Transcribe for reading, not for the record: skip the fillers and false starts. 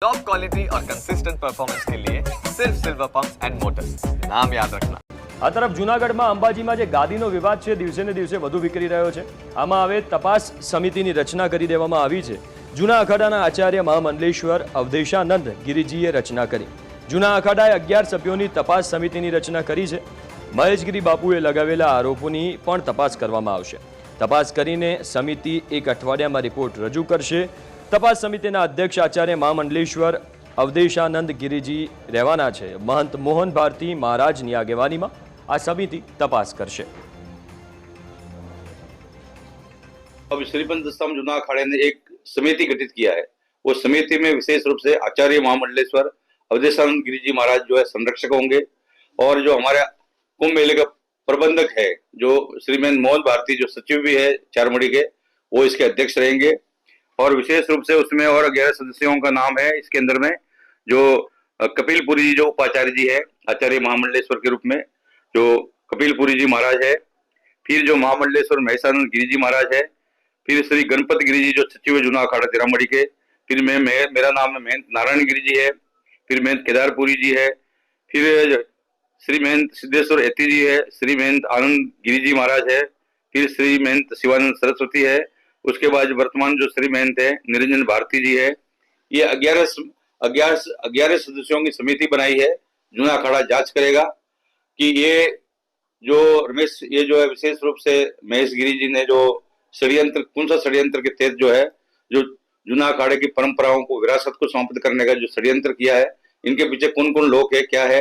Top quality और consistent performance के लिए सिर्फ सिल्वर पंप्स एंड मोटर्स, नाम याद रखना। આ તરફ જૂનાગઢમાં અંબાજીમાં જે ગાદીનો વિવાદ છે દિવસે ને દિવસે વધુ વિકરી રહ્યો છે. આમાં હવે તપાસ સમિતિની રચના કરી દેવામાં આવી છે. જૂના અખાડાના આચાર્ય મહામંડલેશ્વર અવધેશાનંદ ગિરિજીએ રચના કરી. જૂના અખાડાએ 11 સભ્યોની તપાસ સમિતિની રચના કરી છે. મહેશગીરી બાપુએ લગાવેલા આરોપોની પણ તપાસ કરવામાં આવશે. તપાસ કરીને સમિતિ એક અઠવાડિયામાં રિપોર્ટ રજૂ કરશે. તપાસ સમિતિના અધ્યક્ષ આચાર્ય મહામંડલેશ્વર અવધેશાનંદ ગિરિજી રહેવાના છે. મહંત મોહન ભારતી મહારાજની આગેવાનીમાં આ समिति तपास करશે. अब श्रीपंत स्तंभ जूना अखाड़े ने एक समिति गठित किया है. वो समिति में विशेष रूप से आचार्य महामंडलेश्वर अवधेशानंद गिरी जी महाराज जो है संरक्षक होंगे और जो हमारे कुंभ मेले का प्रबंधक है जो श्रीमान मोहन भारती जो सचिव भी है चारमढ़ी के, वो इसके अध्यक्ष रहेंगे. और विशेष रूप से उसमें और 11 सदस्यों का नाम है इसके अंदर में. जो कपिलपुरी जी जो उपाचार्य जी है आचार्य महामंडलेश्वर के रूप में, जो कपिलपुरी जी महाराज है. फिर जो महामंडलेश्वर महेशानंद गिरी जी महाराज है. फिर श्री गणपत गिरी जी जो सचिव जूना अखाड़ा तिरामढ़ी के. फिर मेरा नाम है महंत नारायण गिरी जी है. फिर महंत केदारपुरी जी है. फिर श्री महंत सिद्धेश्वर एती जी है. श्री महंत आनंद गिरी जी महाराज है. फिर श्री महंत शिवानंद सरस्वती है. उसके बाद वर्तमान जो श्री महंत है निरंजन भारती जी है. ये 11 सदस्यों की समिति बनाई है. जूना अखाड़ा जांच करेगा कि ये जो रमेश ये जो है विशेष रूप से महेश गिरी जी ने जो षड्यंत्र कौन सा षड्यंत्र के तहत जो है जो जूना अखाड़े की परंपराओं को विरासत को समाप्त करने का जो षड्यंत्र किया है, इनके पीछे कौन कौन लोग है क्या है,